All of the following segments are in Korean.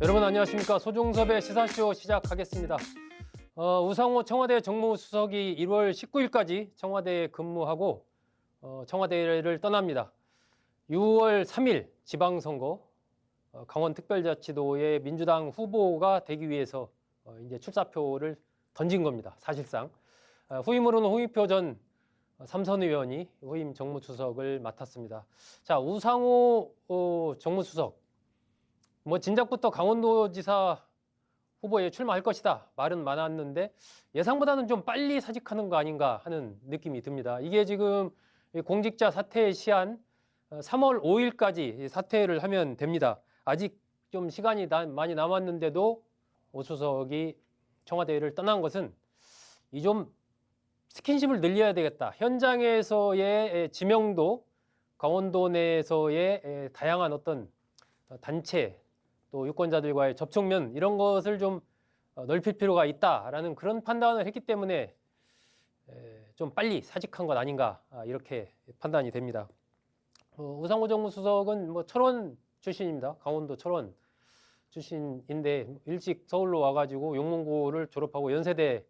여러분 안녕하십니까. 소종섭의 시사쇼 시작하겠습니다. 우상호 청와대 정무수석이 1월 19일까지 청와대에 근무하고 청와대를 떠납니다. 6월 3일 지방선거 강원특별자치도의 민주당 후보가 되기 위해서 이제 출사표를 던진 겁니다. 사실상 후임으로는 홍익표 전 삼선 의원이 후임 정무수석을 맡았습니다. 자, 우상호 정무수석 진작부터 강원도지사 후보에 출마할 것이다 말은 많았는데 예상보다는 좀 빨리 사직하는 거 아닌가 하는 느낌이 듭니다. 이게 지금 공직자 사퇴 시한 3월 5일까지 사퇴를 하면 됩니다. 아직 좀 시간이 많이 남았는데도 오 수석이 청와대를 떠난 것은 이 좀 스킨십을 늘려야 되겠다. 현장에서의 지명도, 강원도 내에서의 다양한 어떤 단체 또 유권자들과의 접촉면 이런 것을 좀 넓힐 필요가 있다라는 그런 판단을 했기 때문에 좀 빨리 사직한 것 아닌가 이렇게 판단이 됩니다. 우상호 정무수석은 철원 출신입니다. 강원도 철원 출신인데 일찍 서울로 와가지고 용문고를 졸업하고 연세대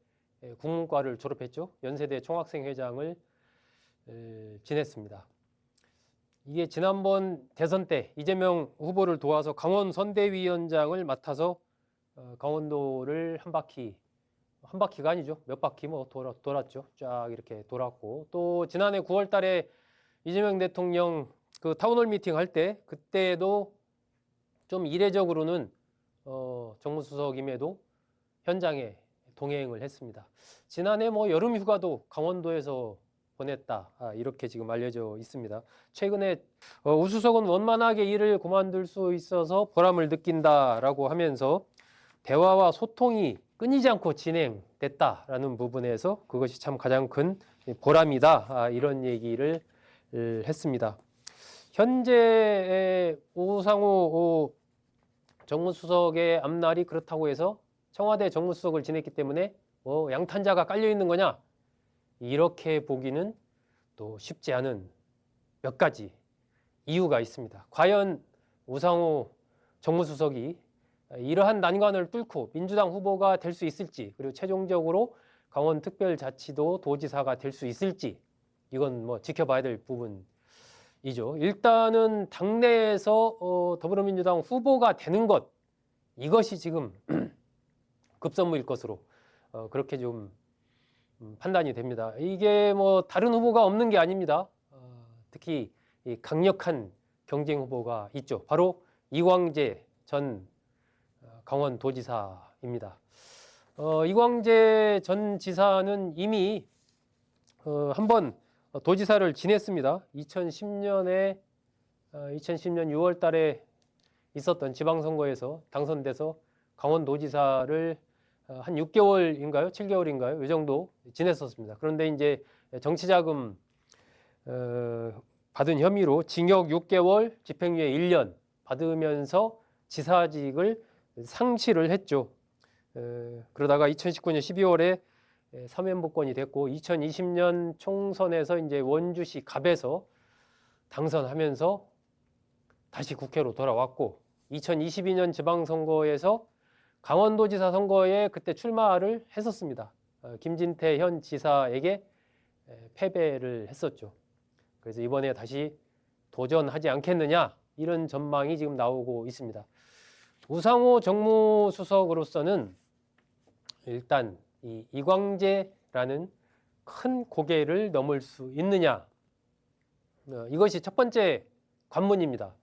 국문과를 졸업했죠. 연세대 총학생회장을 지냈습니다. 이게 지난번 대선 때 이재명 후보를 도와서 강원 선대위원장을 맡아서 강원도를 한 바퀴가 아니죠. 몇 바퀴 돌았죠. 쫙 이렇게 돌았고 또 지난해 9월 달에 이재명 대통령 그 타운홀 미팅 할 때 그때도 좀 이례적으로는 정무수석임에도 현장에 동행을 했습니다. 지난해 여름 휴가도 강원도에서 보냈다 이렇게 지금 알려져 있습니다. 최근에 우 수석은 원만하게 일을 그만둘 수 있어서 보람을 느낀다라고 하면서 대화와 소통이 끊이지 않고 진행됐다라는 부분에서 그것이 참 가장 큰 보람이다 이런 얘기를 했습니다. 현재 우상호 정무수석의 앞날이 그렇다고 해서 청와대 정무수석을 지냈기 때문에 양탄자가 깔려 있는 거냐? 이렇게 보기는 또 쉽지 않은 몇 가지 이유가 있습니다. 과연 우상호 정무수석이 이러한 난관을 뚫고 민주당 후보가 될 수 있을지, 그리고 최종적으로 강원특별자치도 도지사가 될 수 있을지, 이건 지켜봐야 될 부분이죠. 일단은 당내에서 더불어민주당 후보가 되는 것, 이것이 지금 급선무일 것으로 그렇게 좀 판단이 됩니다. 이게 다른 후보가 없는 게 아닙니다. 특히 이 강력한 경쟁 후보가 있죠. 바로 이광재 전 강원도지사입니다. 이광재 전 지사는 이미 한번 도지사를 지냈습니다. 2010년 6월 달에 있었던 지방선거에서 당선돼서 강원도지사를 한 6개월인가요? 7개월인가요? 이 정도 지냈었습니다. 그런데 이제 정치자금 받은 혐의로 징역 6개월, 집행유예 1년 받으면서 지사직을 상실을 했죠. 그러다가 2019년 12월에 사면복권이 됐고 2020년 총선에서 이제 원주시 갑에서 당선하면서 다시 국회로 돌아왔고 2022년 지방선거에서 강원도지사 선거에 그때 출마를 했었습니다. 김진태 현 지사에게 패배를 했었죠. 그래서 이번에 다시 도전하지 않겠느냐 이런 전망이 지금 나오고 있습니다. 우상호 정무수석으로서는 일단 이 이광재라는 큰 고개를 넘을 수 있느냐 이것이 첫 번째 관문입니다.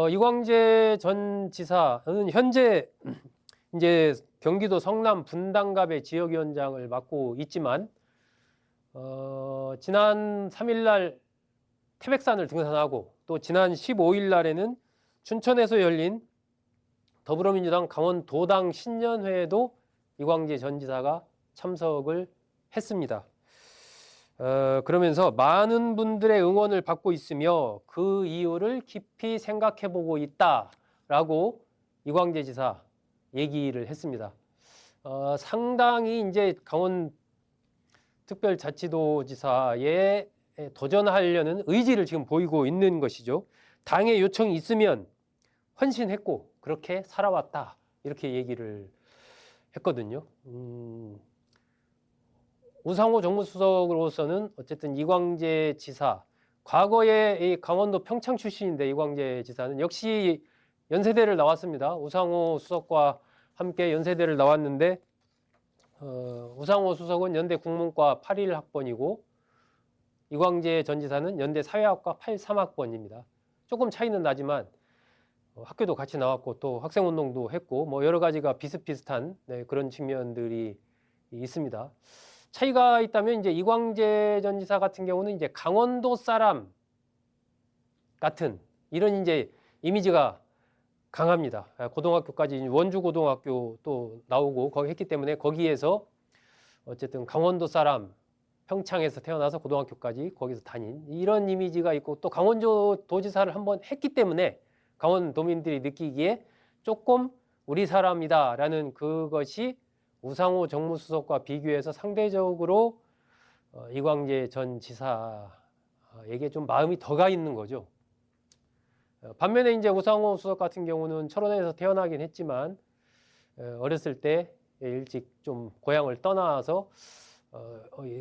이광재 전 지사는 현재 이제 경기도 성남 분당갑의 지역위원장을 맡고 있지만 지난 3일날 태백산을 등산하고 또 지난 15일날에는 춘천에서 열린 더불어민주당 강원도당 신년회에도 이광재 전 지사가 참석을 했습니다. 그러면서 많은 분들의 응원을 받고 있으며 그 이유를 깊이 생각해보고 있다라고 이광재 지사 얘기를 했습니다. 상당히 이제 강원특별자치도지사에 도전하려는 의지를 지금 보이고 있는 것이죠. 당의 요청이 있으면 헌신했고 그렇게 살아왔다 이렇게 얘기를 했거든요. 우상호 정무수석으로서는 어쨌든 이광재 지사, 과거에 이 강원도 평창 출신인데 이광재 지사는 역시 연세대를 나왔습니다. 우상호 수석과 함께 연세대를 나왔는데 우상호 수석은 연대 국문과 81학번이고 이광재 전 지사는 연대 사회학과 83학번입니다. 조금 차이는 나지만 학교도 같이 나왔고 또 학생운동도 했고 뭐 여러 가지가 비슷비슷한 그런 측면들이 있습니다. 차이가 있다면 이제 이광재 전 지사 같은 경우는 이제 강원도 사람 같은 이런 이제 이미지가 강합니다. 고등학교까지 원주 고등학교 또 나오고 거기 했기 때문에 거기에서 어쨌든 강원도 사람 평창에서 태어나서 고등학교까지 거기서 다닌 이런 이미지가 있고 또 강원도 도지사를 한번 했기 때문에 강원도민들이 느끼기에 조금 우리 사람이다라는 그것이 우상호 정무수석과 비교해서 상대적으로 이광재 전 지사에게 좀 마음이 더 가 있는 거죠. 반면에 이제 우상호 수석 같은 경우는 철원에서 태어나긴 했지만 어렸을 때 일찍 좀 고향을 떠나서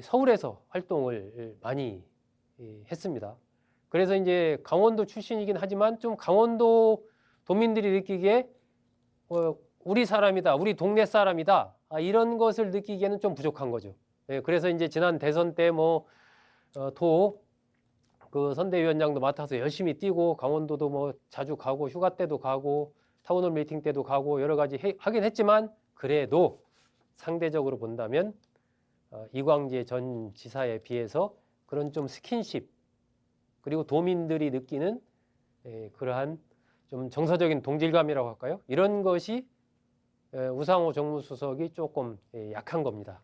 서울에서 활동을 많이 했습니다. 그래서 이제 강원도 출신이긴 하지만 좀 강원도 도민들이 느끼기에 우리 사람이다, 우리 동네 사람이다 이런 것을 느끼기에는 좀 부족한 거죠. 그래서 이제 지난 대선 때 뭐 그 선대위원장도 맡아서 열심히 뛰고 강원도도 뭐 자주 가고 휴가 때도 가고 타운홀 미팅 때도 가고 여러 가지 하긴 했지만 그래도 상대적으로 본다면 이광재 전 지사에 비해서 그런 좀 스킨십 그리고 도민들이 느끼는 그러한 좀 정서적인 동질감이라고 할까요? 이런 것이 우상호 정무수석이 조금 약한 겁니다.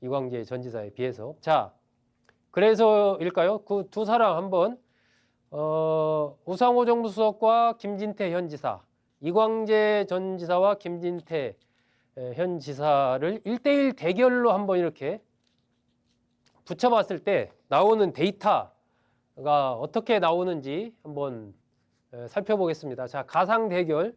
이광재 전 지사에 비해서. 자, 그래서일까요? 그 두 사람 한번 우상호 정무수석과 김진태 현 지사, 이광재 전 지사와 김진태 현 지사를 1대1 대결로 한번 이렇게 붙여봤을 때 나오는 데이터가 어떻게 나오는지 한번 살펴보겠습니다. 자, 가상 대결.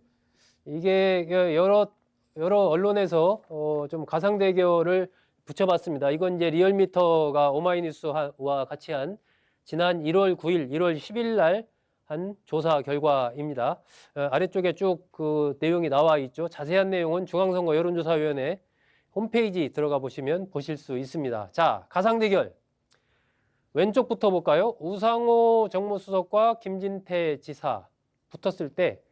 이게 여러 언론에서 좀 가상 대결을 붙여봤습니다. 이건 이제 리얼미터가 오마이뉴스와 같이 한 지난 1월 9일, 1월 10일 날 한 조사 결과입니다. 아래쪽에 쭉 그 내용이 나와 있죠. 자세한 내용은 중앙선거 여론조사위원회 홈페이지 들어가 보시면 보실 수 있습니다. 자, 가상 대결. 왼쪽부터 볼까요? 우상호 정무수석과 김진태 지사 붙었을 때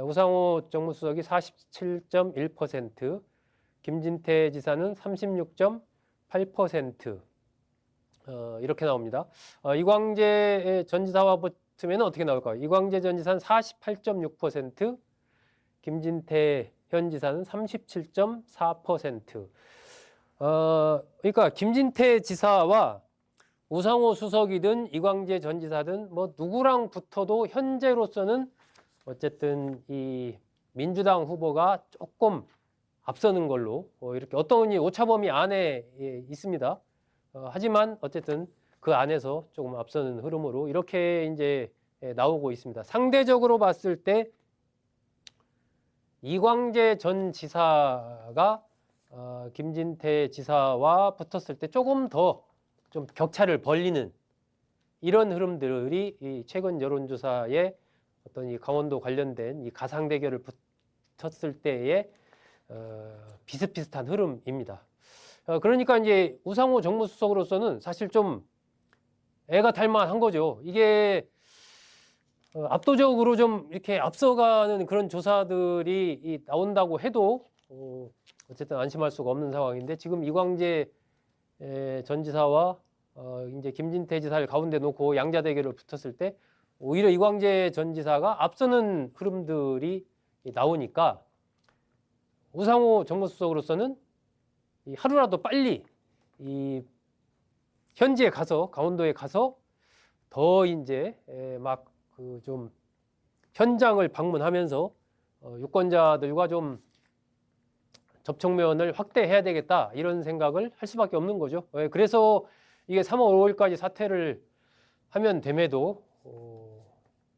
우상호 정무수석이 47.1%, 김진태 지사는 36.8% 이렇게 나옵니다. 이광재 전 지사와 붙으면 어떻게 나올까요? 이광재 전 지사는 48.6%, 김진태 현 지사는 37.4%. 그러니까 김진태 지사와 우상호 수석이든 이광재 전 지사든 뭐 누구랑 붙어도 현재로서는 어쨌든 이 민주당 후보가 조금 앞서는 걸로 이렇게 어떤 오차범위 안에 있습니다. 하지만 어쨌든 그 안에서 조금 앞서는 흐름으로 이렇게 이제 나오고 있습니다. 상대적으로 봤을 때 이광재 전 지사가 김진태 지사와 붙었을 때 조금 더 좀 격차를 벌리는 이런 흐름들이 이 최근 여론조사에 어떤 이 강원도 관련된 이 가상 대결을 붙었을 때의 비슷비슷한 흐름입니다. 그러니까 이제 우상호 정무수석으로서는 사실 좀 애가 탈만한 거죠. 이게 압도적으로 좀 이렇게 앞서가는 그런 조사들이 나온다고 해도 어쨌든 안심할 수가 없는 상황인데 지금 이광재 전 지사와 이제 김진태 지사를 가운데 놓고 양자 대결을 붙었을 때 오히려 이광재 전 지사가 앞서는 흐름들이 나오니까 우상호 정무수석으로서는 하루라도 빨리 이 현지에 가서 강원도에 가서 더 이제 막 그 좀 현장을 방문하면서 유권자들과 좀 접촉면을 확대해야 되겠다 이런 생각을 할 수밖에 없는 거죠. 그래서 이게 3월 5일까지 사퇴를 하면 됨에도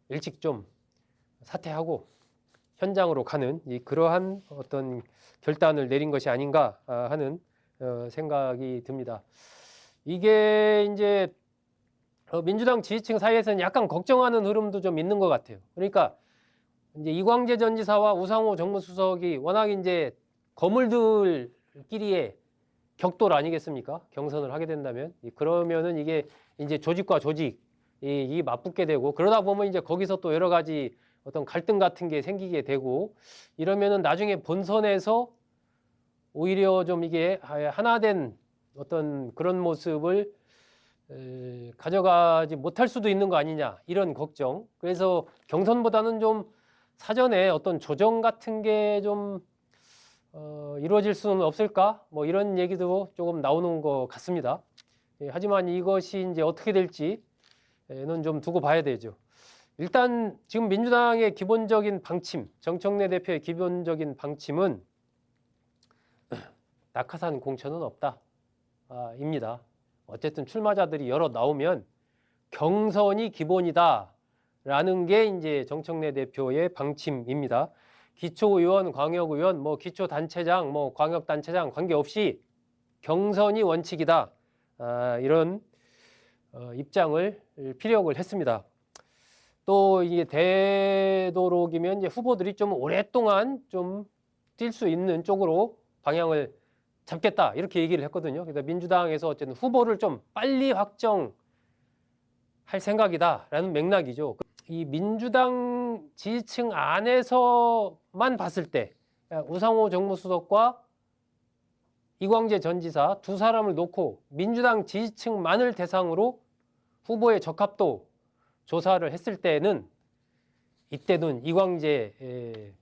일찍 좀 사퇴하고 현장으로 가는 그러한 어떤 결단을 내린 것이 아닌가 하는 생각이 듭니다. 이게 이제 민주당 지지층 사이에서는 약간 걱정하는 흐름도 좀 있는 것 같아요. 그러니까 이제 이광재 전 지사와 우상호 정무수석이 워낙 이제 거물들끼리의 격돌 아니겠습니까? 경선을 하게 된다면 그러면은 이게 이제 조직과 조직이 맞붙게 되고 그러다 보면 이제 거기서 또 여러 가지 어떤 갈등 같은 게 생기게 되고 이러면은 나중에 본선에서 오히려 좀 이게 하나된 어떤 그런 모습을 가져가지 못할 수도 있는 거 아니냐 이런 걱정. 그래서 경선보다는 좀 사전에 어떤 조정 같은 게 좀 이루어질 수는 없을까? 뭐 이런 얘기도 조금 나오는 것 같습니다. 하지만 이것이 이제 어떻게 될지는 좀 두고 봐야 되죠. 일단 지금 민주당의 기본적인 방침, 정청래 대표의 기본적인 방침은 낙하산 공천은 없다입니다. 어쨌든 출마자들이 여러 나오면 경선이 기본이다라는 게 이제 정청래 대표의 방침입니다. 기초의원, 광역의원, 뭐 기초단체장, 뭐 광역단체장 관계없이 경선이 원칙이다. 이런 입장을 피력을 했습니다. 또 이게 되도록이면 이제 후보들이 좀 오랫동안 좀 뛸 수 있는 쪽으로 방향을 잡겠다 이렇게 얘기를 했거든요. 그래서 민주당에서 어쨌든 후보를 좀 빨리 확정할 생각이다라는 맥락이죠. 이 민주당 지지층 안에서만 봤을 때 우상호 정무수석과 이광재 전 지사 두 사람을 놓고 민주당 지지층만을 대상으로 후보의 적합도 조사를 했을 때는 이때는 이광재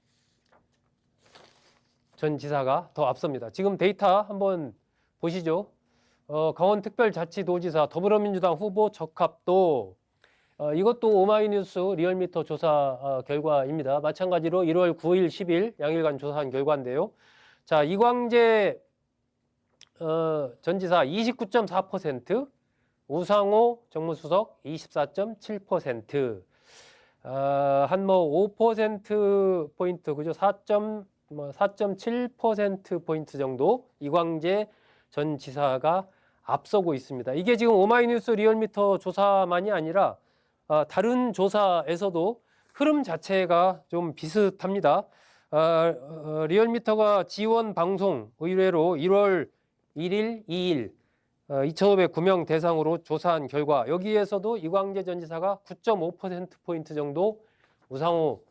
전 지사가 더 앞섭니다. 지금 데이터 한번 보시죠. 강원특별자치도지사 더불어민주당 후보 적합도 이것도 오마이뉴스 리얼미터 조사 결과입니다. 마찬가지로 1월 9일, 10일 양일간 조사한 결과인데요. 자, 이광재 전 지사 29.4%, 우상호 정무수석 24.7%, 한 뭐 5%포인트, 그죠? 4.7%포인트 정도 이광재 전 지사가 앞서고 있습니다. 이게 지금 오마이뉴스 리얼미터 조사만이 아니라 다른 조사에서도 흐름 자체가 좀 비슷합니다. 리얼미터가 지원 방송 의뢰로 1월 1일, 2일 2,509명 대상으로 조사한 결과 여기에서도 이광재 전 지사가 9.5%포인트 정도 우상호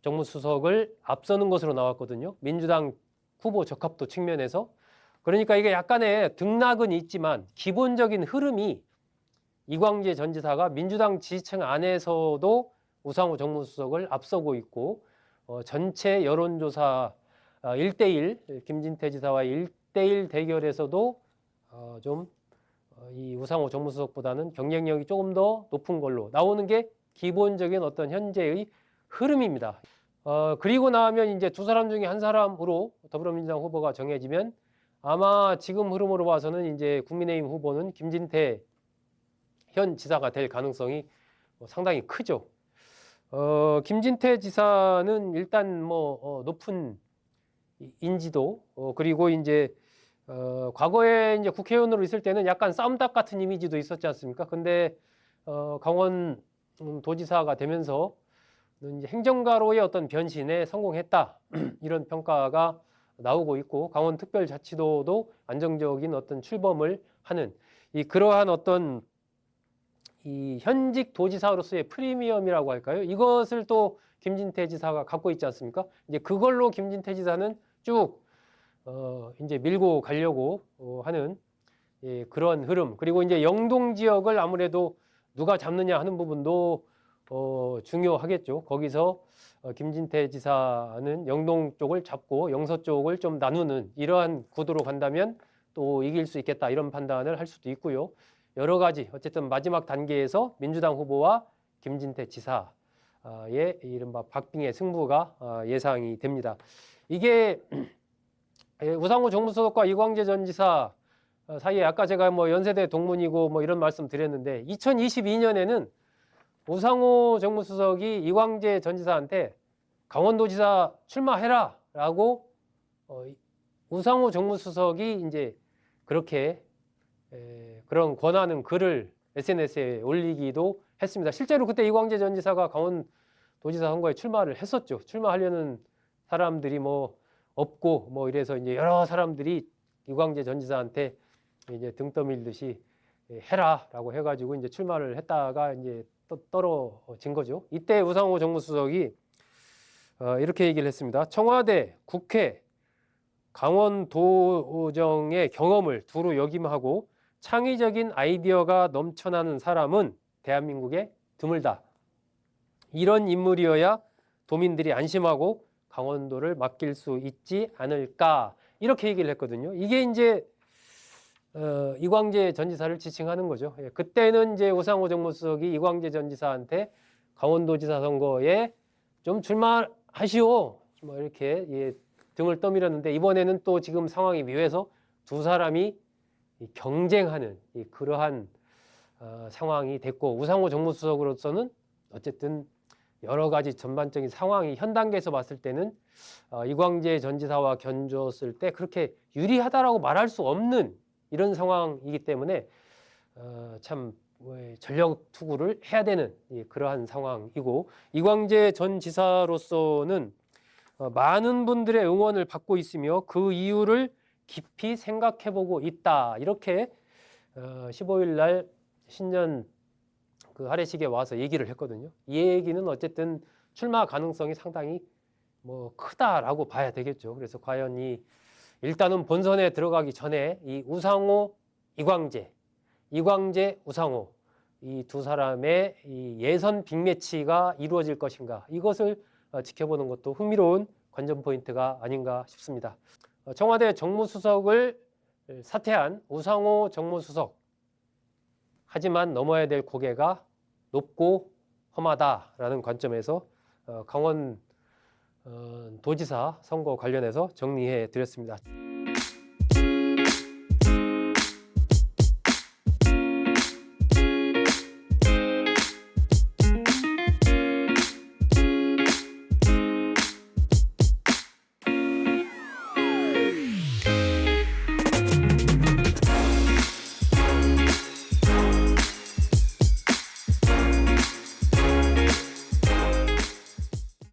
정무수석을 앞서는 것으로 나왔거든요. 민주당 후보 적합도 측면에서. 그러니까 이게 약간의 등락은 있지만 기본적인 흐름이 이광재 전 지사가 민주당 지지층 안에서도 우상호 정무수석을 앞서고 있고 전체 여론조사 1대1 김진태 지사와 1대1 대결에서도 좀 이 우상호 정무수석보다는 경쟁력이 조금 더 높은 걸로 나오는 게 기본적인 어떤 현재의 흐름입니다. 그리고 나면 이제 두 사람 중에 한 사람으로 더불어민주당 후보가 정해지면 아마 지금 흐름으로 봐서는 이제 국민의힘 후보는 김진태 현 지사가 될 가능성이 상당히 크죠. 김진태 지사는 일단 뭐 높은 인지도 그리고 이제 과거에 이제 국회의원으로 있을 때는 약간 싸움닭 같은 이미지도 있었지 않습니까? 근데 강원 도지사가 되면서 이제 행정가로의 어떤 변신에 성공했다 이런 평가가 나오고 있고 강원특별자치도도 안정적인 어떤 출범을 하는 그러한 어떤 이 현직 도지사로서의 프리미엄이라고 할까요? 이것을 또 김진태 지사가 갖고 있지 않습니까? 이제 그걸로 김진태 지사는 쭉 이제 밀고 가려고 하는 그런 흐름. 그리고 이제 영동 지역을 아무래도 누가 잡느냐 하는 부분도 중요하겠죠. 거기서 김진태 지사는 영동 쪽을 잡고 영서 쪽을 좀 나누는 이러한 구도로 간다면 또 이길 수 있겠다 이런 판단을 할 수도 있고요. 여러 가지 어쨌든 마지막 단계에서 민주당 후보와 김진태 지사의 이른바 박빙의 승부가 예상이 됩니다. 이게 우상호 정무수석과 이광재 전 지사 사이에 아까 제가 뭐 연세대 동문이고 뭐 이런 말씀 드렸는데 2022년에는 우상호 정무수석이 이광재 전 지사한테 강원도지사 출마해라라고 우상호 정무수석이 이제 그렇게 그런 권하는 글을 SNS에 올리기도 했습니다. 실제로 그때 이광재 전 지사가 강원도지사 선거에 출마를 했었죠. 출마하려는 사람들이 뭐 없고 뭐 이래서 이제 여러 사람들이 이광재 전 지사한테 이제 등 떠밀듯이 해라라고 해가지고 이제 출마를 했다가 이제 떨어진 거죠. 이때 우상호 정무수석이 이렇게 얘기를 했습니다. 청와대, 국회, 강원도정의 경험을 두루 역임하고 창의적인 아이디어가 넘쳐나는 사람은 대한민국에 드물다. 이런 인물이어야 도민들이 안심하고 강원도를 맡길 수 있지 않을까 이렇게 얘기를 했거든요. 이게 이제 이광재 전 지사를 지칭하는 거죠. 그때는 이제 우상호 정무수석이 이광재 전 지사한테 강원도지사 선거에 좀 출마하시오 뭐 이렇게 등을 떠밀었는데 이번에는 또 지금 상황이 묘해서 두 사람이 경쟁하는 그러한 상황이 됐고 우상호 정무수석으로서는 어쨌든 여러 가지 전반적인 상황이 현 단계에서 봤을 때는 이광재 전 지사와 견줬을 때 그렇게 유리하다라고 말할 수 없는 이런 상황이기 때문에 참 전력 투구를 해야 되는 그러한 상황이고 이광재 전 지사로서는 많은 분들의 응원을 받고 있으며 그 이유를 깊이 생각해보고 있다. 이렇게 15일 날 신년 그 할애식에 와서 얘기를 했거든요. 이 얘기는 어쨌든 출마 가능성이 상당히 뭐 크다라고 봐야 되겠죠. 그래서 과연 일단은 본선에 들어가기 전에 이 우상호, 이광재, 우상호 이 두 사람의 이 예선 빅매치가 이루어질 것인가 이것을 지켜보는 것도 흥미로운 관전 포인트가 아닌가 싶습니다. 청와대 정무수석을 사퇴한 우상호 정무수석 하지만 넘어야 될 고개가 높고 험하다라는 관점에서 강원도지사 선거 관련해서 정리해 드렸습니다.